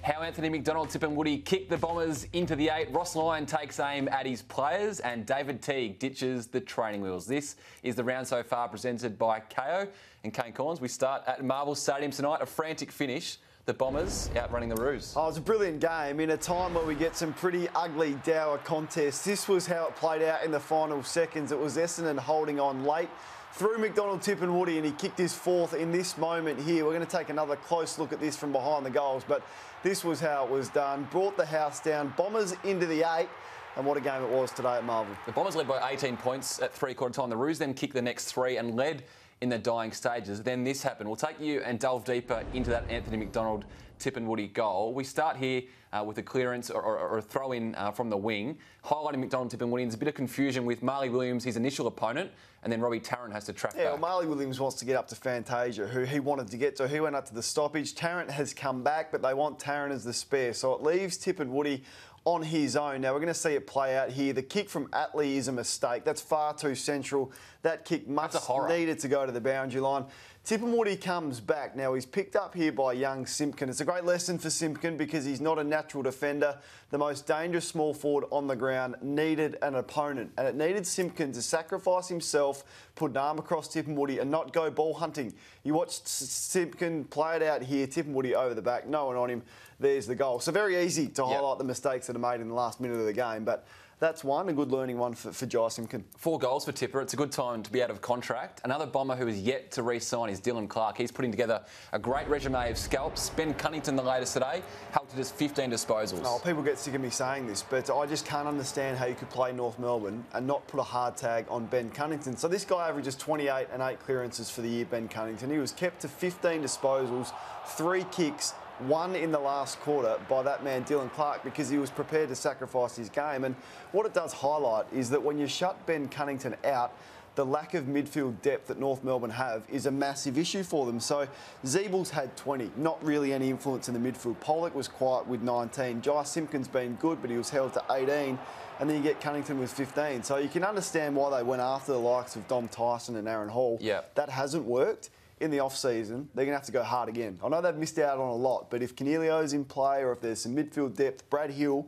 How Anthony McDonald-Tipungwuti kicked the Bombers into the 8. Ross Lyon takes aim at his players and David Teague ditches the training wheels. This is the round so far presented by KO and Kane. We start at Marvel Stadium tonight. A frantic finish. The Bombers outrunning the Roos. Oh, it was a brilliant game in a time where we get some pretty ugly, dour contests. This was how it played out in the final seconds. It was Essendon holding on late through McDonald-Tipungwuti, and he kicked his fourth in this moment here. We're going to take another close look at this from behind the goals, but this was how it was done. Brought the house down, Bombers into the 8, and what a game it was today at Marvel. The Bombers led by 18 points at three-quarter time. The Roos then kicked the next 3 and led in the dying stages. Then this happened. We'll take you and delve deeper into that Anthony McDonald-Tipungwuti goal. We start here with a clearance or a throw-in from the wing, highlighting McDonald-Tipungwuti. There's a bit of confusion with Marley Williams, his initial opponent, and then Robbie Tarrant has to track back. Well, Marley Williams wants to get up to Fantasia, who he wanted to get to. He went up to the stoppage. Tarrant has come back, but they want Tarrant as the spare. So it leaves Tipungwuti on his own. Now, we're going to see it play out here. The kick from Atley is a mistake. That's far too central. That kick much needed to go to the boundary line. Tipungwuti comes back. Now, he's picked up here by young Simpkin. It's a great lesson for Simpkin because he's not a natural defender. The most dangerous small forward on the ground needed an opponent, and it needed Simpkin to sacrifice himself, put an arm across Tipungwuti and not go ball hunting. You watched Simpkin play it out here, Tipungwuti over the back, no one on him. There's the goal. So very easy to highlight the mistakes that are made in the last minute of the game, but that's a good learning one for Jai Simpkin. 4 goals for Tipper. It's a good time to be out of contract. Another Bomber who is yet to re-sign is Dylan Clark. He's putting together a great resume of scalps. Ben Cunnington, the latest today, helped to just 15 disposals. Oh, people get sick of me saying this, but I just can't understand how you could play North Melbourne and not put a hard tag on Ben Cunnington. So this guy averages 28 and 8 clearances for the year, Ben Cunnington. He was kept to 15 disposals, 3 kicks, 1 in the last quarter by that man Dylan Clark because he was prepared to sacrifice his game. And what it does highlight is that when you shut Ben Cunnington out, the lack of midfield depth that North Melbourne have is a massive issue for them. So Zeebel's had 20, not really any influence in the midfield. Pollock was quiet with 19. Jai Simpkin's been good, but he was held to 18. And then you get Cunnington with 15. So you can understand why they went after the likes of Dom Tyson and Aaron Hall. Yeah. That hasn't worked. In the off-season, they're going to have to go hard again. I know they've missed out on a lot, but if Canelio's in play or if there's some midfield depth, Brad Hill,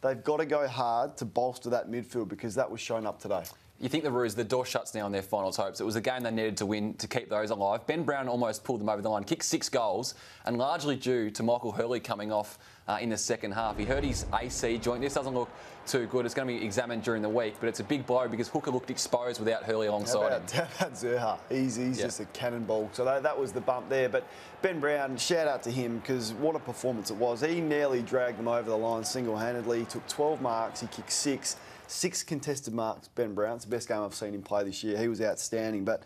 they've got to go hard to bolster that midfield because that was shown up today. You think the Roos, the door shuts now on their finals hopes. It was a game they needed to win to keep those alive. Ben Brown almost pulled them over the line, kicked 6 goals, and largely due to Michael Hurley coming off in the second half. He hurt his AC joint. This doesn't look too good. It's going to be examined during the week, but it's a big blow because Hooker looked exposed without Hurley alongside him. How about Zerha? He's just a cannonball. So that was the bump there. But Ben Brown, shout out to him because what a performance it was. He nearly dragged them over the line single-handedly. He took 12 marks. He kicked 6 contested marks. Ben Brown, it's the best game I've seen him play this year. He was outstanding, but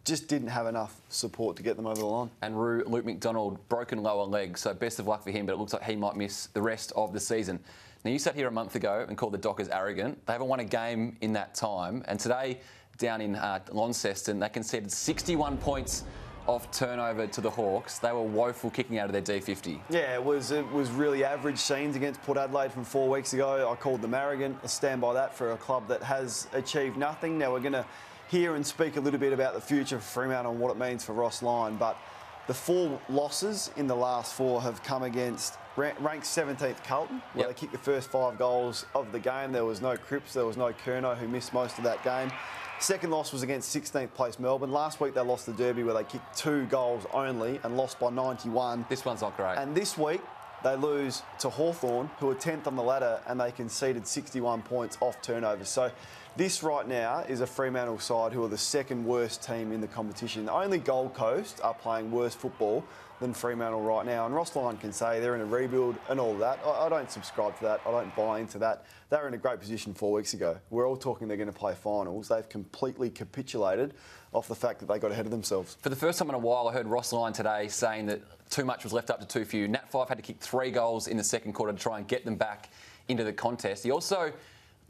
just didn't have enough support to get them over the line. And Luke McDonald, broken lower leg, so best of luck for him, but it looks like he might miss the rest of the season. Now, you sat here a month ago and called the Dockers arrogant. They haven't won a game in that time, and today, down in Launceston, they conceded 61 points off turnover to the Hawks. They were woeful kicking out of their D50. Yeah, it was really average scenes against Port Adelaide from 4 weeks ago. I called them arrogant. I stand by that for a club that has achieved nothing. Now we're going to hear and speak a little bit about the future for Fremantle and what it means for Ross Lyon, but the 4 losses in the last 4 have come against ranked 17th Carlton, where they kicked the first 5 goals of the game. There was no Cripps, there was no Curnow, who missed most of that game. Second loss was against 16th place Melbourne. Last week they lost the Derby where they kicked 2 goals only and lost by 91. This one's not great. And this week they lose to Hawthorn, who are 10th on the ladder, and they conceded 61 points off turnovers. So this right now is a Fremantle side who are the second worst team in the competition. Only Gold Coast are playing worse football than Fremantle right now. And Ross Lyon can say they're in a rebuild and all that. I don't subscribe to that. I don't buy into that. They were in a great position 4 weeks ago. We're all talking they're going to play finals. They've completely capitulated off the fact that they got ahead of themselves. For the first time in a while, I heard Ross Lyon today saying that too much was left up to too few. Nat 5 had to kick 3 goals in the second quarter to try and get them back into the contest. He also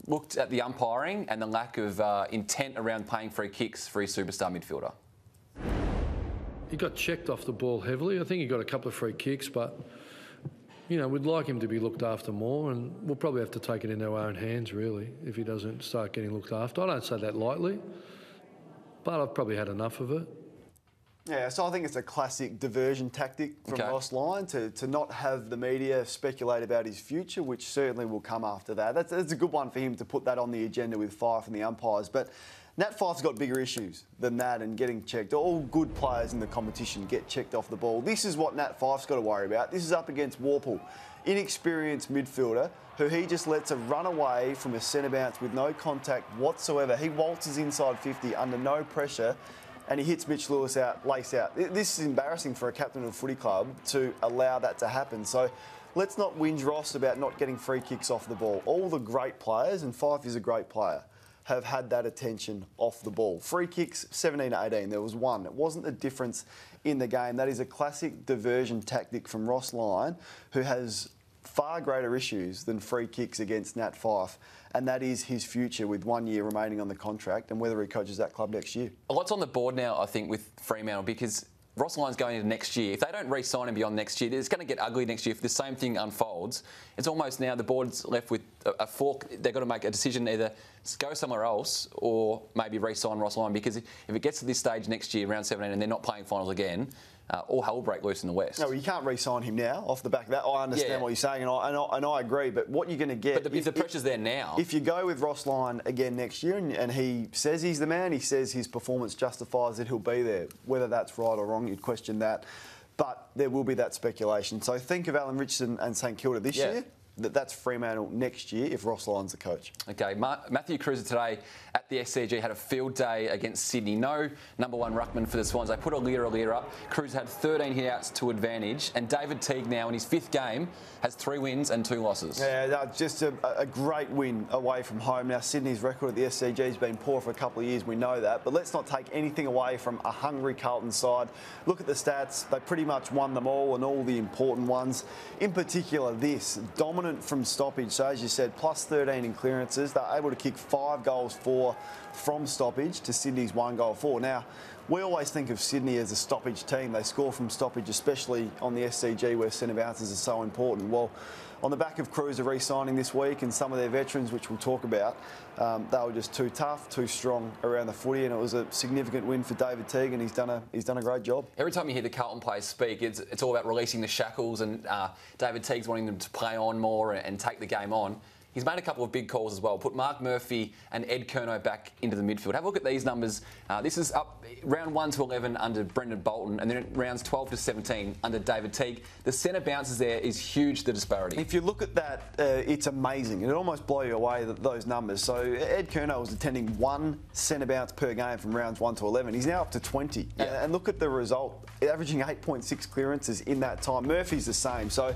looked at the umpiring and the lack of intent around paying free kicks for his superstar midfielder. He got checked off the ball heavily. I think he got a couple of free kicks, but, you know, we'd like him to be looked after more, and we'll probably have to take it into our own hands, really, if he doesn't start getting looked after. I don't say that lightly, but I've probably had enough of it. Yeah, so I think it's a classic diversion tactic from Ross Lyon to not have the media speculate about his future, which certainly will come after that. That's a good one for him to put that on the agenda with Fife and the umpires. But Nat Fife's got bigger issues than that and getting checked. All good players in the competition get checked off the ball. This is what Nat Fife's got to worry about. This is up against Warple, inexperienced midfielder, who he just lets a run away from a centre bounce with no contact whatsoever. He waltzes inside 50 under no pressure, and he hits Mitch Lewis out, lace out. This is embarrassing for a captain of a footy club to allow that to happen. So let's not whinge Ross about not getting free kicks off the ball. All the great players, and Fife is a great player, have had that attention off the ball. Free kicks, 17-18, there was one. It wasn't the difference in the game. That is a classic diversion tactic from Ross Lyon, who has far greater issues than free kicks against Nat Fife, and that is his future with 1 year remaining on the contract and whether he coaches that club next year. A lot's on the board now, I think, with Fremantle, because Ross Lyon's going into next year. If they don't re-sign him beyond next year, it's going to get ugly next year if the same thing unfolds. It's almost now the board's left with a fork. They've got to make a decision, either go somewhere else or maybe re-sign Ross Lyon, because if it gets to this stage next year, round 17, and they're not playing finals again, all hell will break loose in the West. No, you can't re-sign him now off the back of that. I understand what you're saying, and I agree, but what you're going to get... But if the pressure's there now... If you go with Ross Lyon again next year and he says he's the man, he says his performance justifies that he'll be there. Whether that's right or wrong, you'd question that. But there will be that speculation. So think of Alan Richardson and St Kilda this year. That's Fremantle next year if Ross Lyon's the coach. OK, Matthew Cruiser today at the SCG had a field day against Sydney. No number one ruckman for the Swans. They put a leader up. Cruiser had 13 hit-outs to advantage. And David Teague now, in his 5th game, has 3 wins and 2 losses. Yeah, just a great win away from home. Now, Sydney's record at the SCG has been poor for a couple of years, we know that. But let's not take anything away from a hungry Carlton side. Look at the stats. They pretty much won them all, and all the important ones. In particular, this, dominant from stoppage. So as you said, plus 13 in clearances. They're able to kick 5 goals 4 from stoppage to Sydney's 1 goal 4. Now, we always think of Sydney as a stoppage team. They score from stoppage, especially on the SCG where centre bounces are so important. Well, on the back of Cruiser re-signing this week and some of their veterans, which we'll talk about, they were just too tough, too strong around the footy, and it was a significant win for David Teague, and he's done a great job. Every time you hear the Carlton players speak, it's all about releasing the shackles, and David Teague's wanting them to play on more and take the game on. He's made a couple of big calls as well. Put Mark Murphy and Ed Curnow back into the midfield. Have a look at these numbers. This is up round 1 to 11 under Brendan Bolton, and then rounds 12 to 17 under David Teague. The centre bounces there is huge, the disparity. If you look at that, it's amazing. It almost blows you away, those numbers. So Ed Curnow was attending 1 centre bounce per game from rounds 1 to 11. He's now up to 20. Yeah. And look at the result, averaging 8.6 clearances in that time. Murphy's the same. So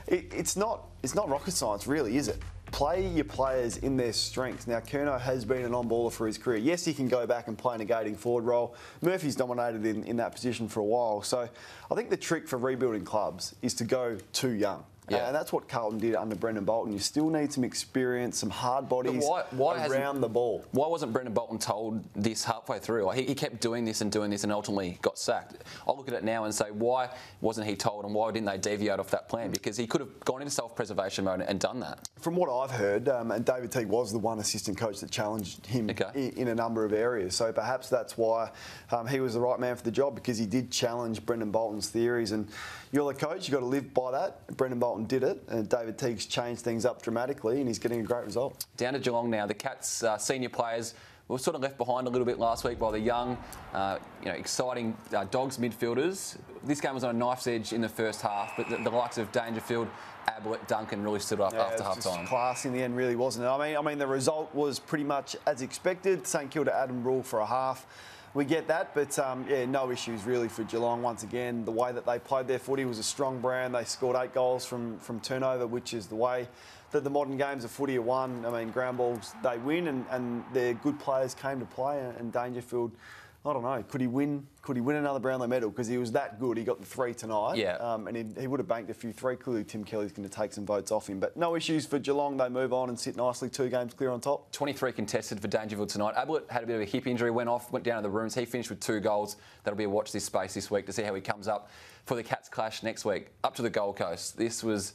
it's not rocket science, really, is it? Play your players in their strengths. Now, Curnow has been an on-baller for his career. Yes, he can go back and play a negating forward role. Murphy's dominated in that position for a while. So I think the trick for rebuilding clubs is to go too young. Yeah. And that's what Carlton did under Brendan Bolton. You still need some experience, some hard bodies around the ball. Why wasn't Brendan Bolton told this halfway through? Like, he kept doing this and ultimately got sacked. I'll look at it now and say, why wasn't he told, and why didn't they deviate off that plan? Because he could have gone into self-preservation mode and done that. From what I've heard, and David Teague was the one assistant coach that challenged him in a number of areas. So perhaps that's why he was the right man for the job, because he did challenge Brendan Bolton's theories. And you're the coach, you've got to live by that. Brendan Bolton did it, and David Teague's changed things up dramatically, and he's getting a great result. Down to Geelong now. The Cats' senior players were sort of left behind a little bit last week by the young, exciting Dogs midfielders. This game was on a knife's edge in the first half, but the likes of Dangerfield, Ablett, Duncan really stood up after half-time. Class in the end, really, wasn't it? I mean, the result was pretty much as expected. St Kilda Adam rule for a half. We get that, but no issues really for Geelong. Once again, the way that they played their footy was a strong brand. They scored 8 goals from turnover, which is the way that the modern games of footy are won. I mean, ground balls, they win, and their good players came to play. And Dangerfield, I don't know, could he win another Brownlow medal? Because he was that good. He got the 3 tonight. Yeah. And he would have banked a few 3. Clearly, Tim Kelly's going to take some votes off him. But no issues for Geelong. They move on and sit nicely, 2 games clear on top. 23 contested for Dangerfield tonight. Ablett had a bit of a hip injury, went down to the rooms. He finished with 2 goals. That'll be a watch this space this week to see how he comes up for the Cats clash next week. Up to the Gold Coast. This was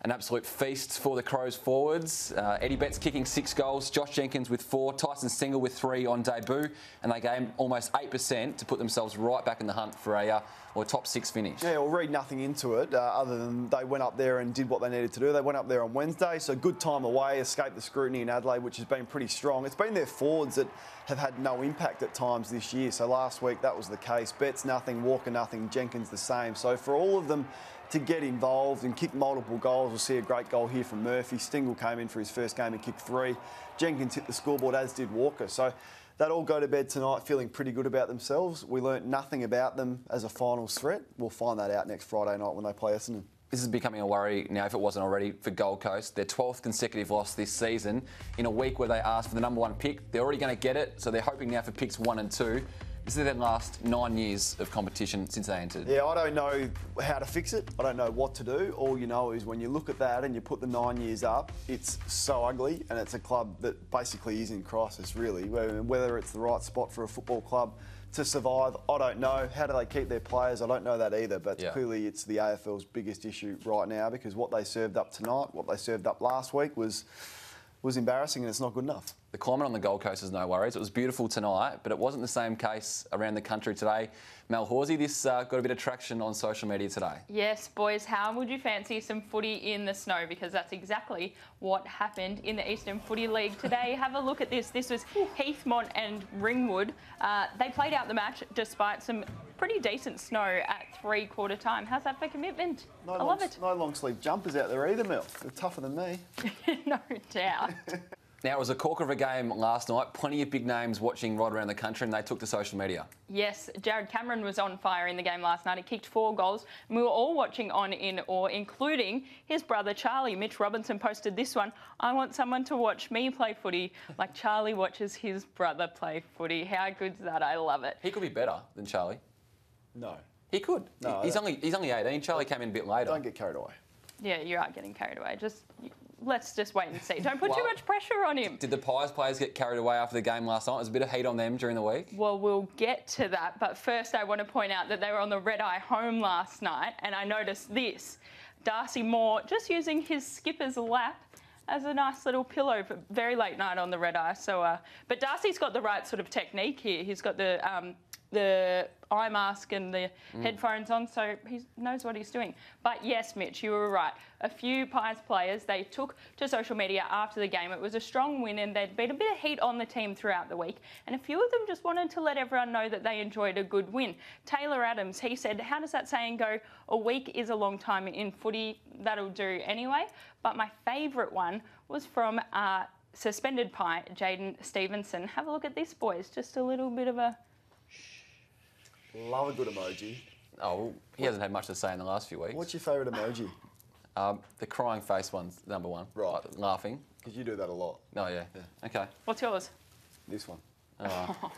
An absolute feast for the Crows forwards. Eddie Betts kicking 6 goals, Josh Jenkins with 4, Tyson Single with 3 on debut, and they gained almost 8% to put themselves right back in the hunt for a top 6 finish. Yeah, we'll read nothing into it other than they went up there and did what they needed to do. They went up there on Wednesday, so good time away, escaped the scrutiny in Adelaide, which has been pretty strong. It's been their forwards that have had no impact at times this year. So last week that was the case. Betts nothing, Walker nothing, Jenkins the same. So for all of them to get involved and kick multiple goals, we'll see a great goal here from Murphy. Stingle came in for his first game and kicked 3. Jenkins hit the scoreboard, as did Walker. So they'll all go to bed tonight feeling pretty good about themselves. We learnt nothing about them as a finals threat. We'll find that out next Friday night when they play Essendon. This is becoming a worry now, if it wasn't already, for Gold Coast. Their 12th consecutive loss this season in a week where they asked for the number 1 pick. They're already going to get it, so they're hoping now for picks 1 and 2. This is their last 9 years of competition since they entered. Yeah, I don't know how to fix it. I don't know what to do. All you know is when you look at that and you put the 9 years up, it's so ugly, and it's a club that basically is in crisis, really. Whether it's the right spot for a football club to survive, I don't know. How do they keep their players? I don't know that either, but clearly it's the AFL's biggest issue right now, because what they served up tonight, what they served up last week was embarrassing, and it's not good enough. The climate on the Gold Coast is no worries. It was beautiful tonight, but it wasn't the same case around the country today. Mel Horsey, this got a bit of traction on social media today. Yes, boys, how would you fancy some footy in the snow? Because that's exactly what happened in the Eastern Footy League today. Have a look at this. This was Heathmont and Ringwood. They played out the match despite some pretty decent snow at 3/4 time. How's that for commitment? I love it. No long sleeve jumpers out there either, Mel. They're tougher than me. No doubt. Now, it was a corker of a game last night. Plenty of big names watching right around the country, and they took to social media. Yes, Jared Cameron was on fire in the game last night. He kicked 4 goals. And we were all watching on in awe, including his brother Charlie. Mitch Robinson posted this one. I want someone to watch me play footy like Charlie watches his brother play footy. How good's that? I love it. He could be better than Charlie. No. He could. No, he's only 18. Charlie came in a bit later. Don't get carried away. Yeah, you are getting carried away. Let's just wait and see. Don't put too much pressure on him. Did the Pies players get carried away after the game last night? There's a bit of heat on them during the week. Well, we'll get to that. But first, I want to point out that they were on the red-eye home last night, and I noticed this. Darcy Moore just using his skipper's lap as a nice little pillow for very late night on the red-eye. So, but Darcy's got the right sort of technique here. He's got the eye mask and the headphones on, so he knows what he's doing. But yes, Mitch, you were right. A few Pies players, they took to social media after the game. It was a strong win, and there'd been a bit of heat on the team throughout the week, and a few of them just wanted to let everyone know that they enjoyed a good win. Taylor Adams, he said, how does that saying go? A week is a long time in footy. That'll do anyway. But my favourite one was from suspended Pie, Jaden Stevenson. Have a look at this, boys. Just a little bit of a... Love a good emoji. Oh, he hasn't had much to say in the last few weeks. What's your favourite emoji? The crying face one's number 1. Right. Like, laughing. Because you do that a lot. Oh, yeah. Okay. What's yours? This one. Oh.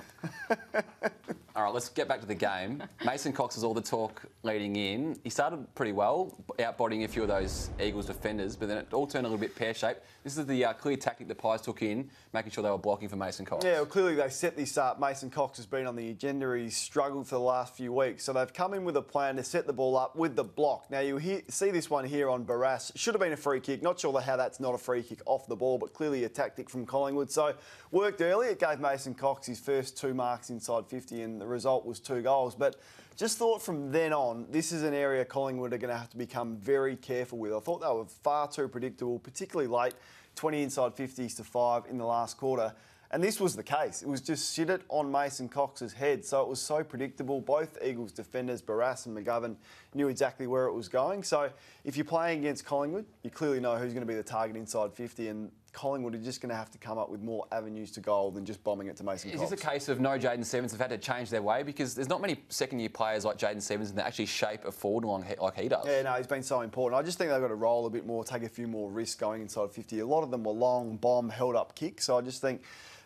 All right, let's get back to the game. Mason Cox was all the talk leading in. He started pretty well, outbodying a few of those Eagles defenders, but then it all turned a little bit pear-shaped. This is the clear tactic the Pies took in, making sure they were blocking for Mason Cox. Yeah, well, clearly they set this up. Mason Cox has been on the agenda. He's struggled for the last few weeks. So they've come in with a plan to set the ball up with the block. Now, you see this one here on Barras. Should have been a free kick. Not sure how that's not a free kick off the ball, but clearly a tactic from Collingwood. So worked early. It gave Mason Cox his first 2 marks inside 50, and the result was 2 goals. But just thought from then on, this is an area Collingwood are going to have to become very careful with. I thought they were far too predictable, particularly late, 20 inside 50s to 5 in the last quarter. And this was the case. It was just sit it on Mason Cox's head. So it was so predictable. Both Eagles defenders, Barras and McGovern, knew exactly where it was going. So if you're playing against Collingwood, you clearly know who's going to be the target inside 50, and Collingwood are just going to have to come up with more avenues to goal than just bombing it to Mason Cox. Is this a case of no Jaden Stevens have had to change their way? Because there's not many second-year players like Jaden Stevens that actually shape a forward line like he does. Yeah, no, he's been so important. I just think they've got to roll a bit more, take a few more risks going inside 50. A lot of them were long, bomb, held-up kicks. So I just think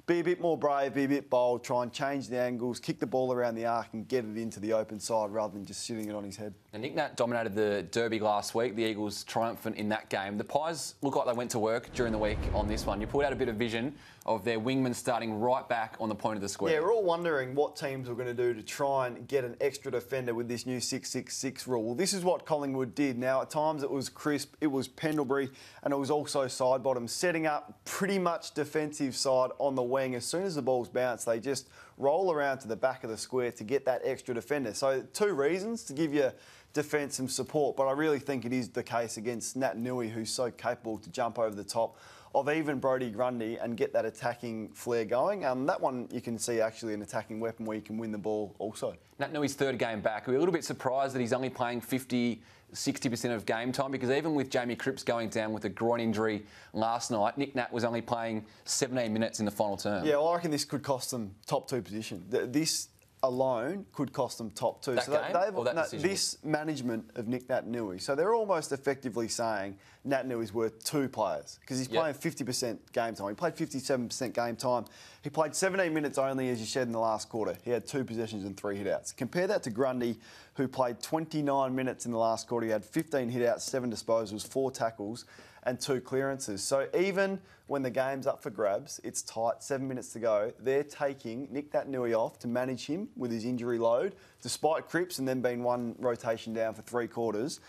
be a bit more brave, be a bit bold, try and change the angles, kick the ball around the arc and get it into the open side rather than just sitting it on his head. And Nick Nat dominated the Derby last week. The Eagles triumphant in that game. The Pies look like they went to work during the week on this one. You pulled out a bit of vision of their wingman starting right back on the point of the square. Yeah, we're all wondering what teams were going to do to try and get an extra defender with this new 6-6-6 rule. Well, this is what Collingwood did. Now, at times it was Crisp, it was Pendlebury, and it was also side bottom, setting up pretty much defensive side on the wing. As soon as the ball's bounced, they just roll around to the back of the square to get that extra defender. So 2 reasons to give you defence and support, but I really think it is the case against Nat Nui, who's so capable to jump over the top of even Brodie Grundy and get that attacking flair going. That one you can see actually an attacking weapon where you can win the ball also. Nat Nui's 3rd game back. We're a little bit surprised that he's only playing 50-60% of game time, because even with Jamie Cripps going down with a groin injury last night, Nick Nat was only playing 17 minutes in the final term. Yeah, well, I reckon this could cost them top 2 position. This alone could cost them top 2. That game or that decision? This management of Nick Nat Nui. So they're almost effectively saying Nat Nui's worth 2 players because he's playing 50% game time. He played 57% game time. He played 17 minutes only, as you said, in the last quarter. He had 2 possessions and 3 hitouts. Compare that to Grundy, who played 29 minutes in the last quarter. He had 15 hitouts, 7 disposals, 4 tackles and 2 clearances. So even when the game's up for grabs, it's tight, 7 minutes to go, they're taking Nick Nat Nui off to manage him with his injury load, despite Cripps and then being 1 rotation down for 3 quarters,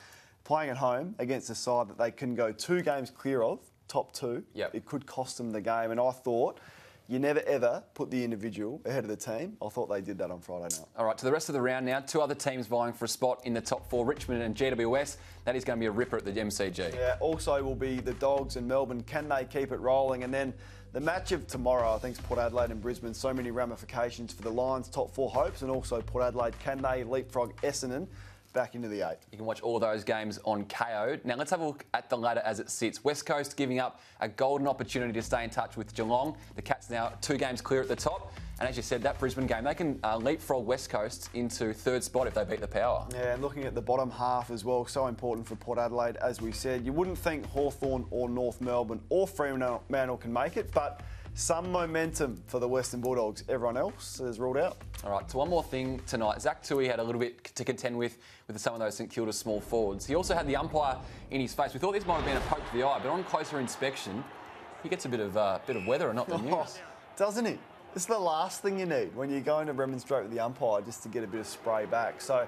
playing at home against a side that they can go 2 games clear of, top 2. Yep. It could cost them the game. And I thought, you never ever put the individual ahead of the team. I thought they did that on Friday night. All right, to the rest of the round now. 2 other teams vying for a spot in the top 4, Richmond and GWS. That is going to be a ripper at the MCG. Yeah, also will be the Dogs and Melbourne. Can they keep it rolling? And then the match of tomorrow, I think, is Port Adelaide and Brisbane. So many ramifications for the Lions' top 4 hopes, and also Port Adelaide. Can they leapfrog Essendon back into the 8? You can watch all those games on KO. Now let's have a look at the ladder as it sits. West Coast giving up a golden opportunity to stay in touch with Geelong. The Cats now 2 games clear at the top. And as you said, that Brisbane game, they can leapfrog West Coast into 3rd spot if they beat the Power. Yeah, and looking at the bottom half as well, so important for Port Adelaide, as we said. You wouldn't think Hawthorn or North Melbourne or Fremantle can make it, but some momentum for the Western Bulldogs. Everyone else is ruled out. All right, so one more thing tonight. Zach Tui had a little bit to contend with some of those St Kilda small forwards. He also had the umpire in his face. We thought this might have been a poke to the eye, but on closer inspection, he gets a bit of weather and not the news. Doesn't he? It's the last thing you need when you're going to remonstrate with the umpire, just to get a bit of spray back. So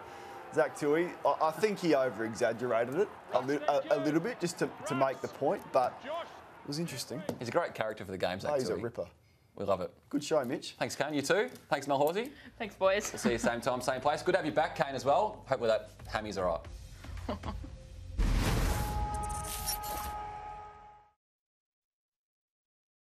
Zach Tui, I think he over-exaggerated it a little bit just to make the point, but it was interesting. He's a great character for the game, Zach Tui. He's a ripper. We love it. Good show, Mitch. Thanks, Kane. You too. Thanks, Mel Horsey. Thanks, boys. We'll see you same time, same place. Good to have you back, Kane, as well. Hopefully that hammy's all right.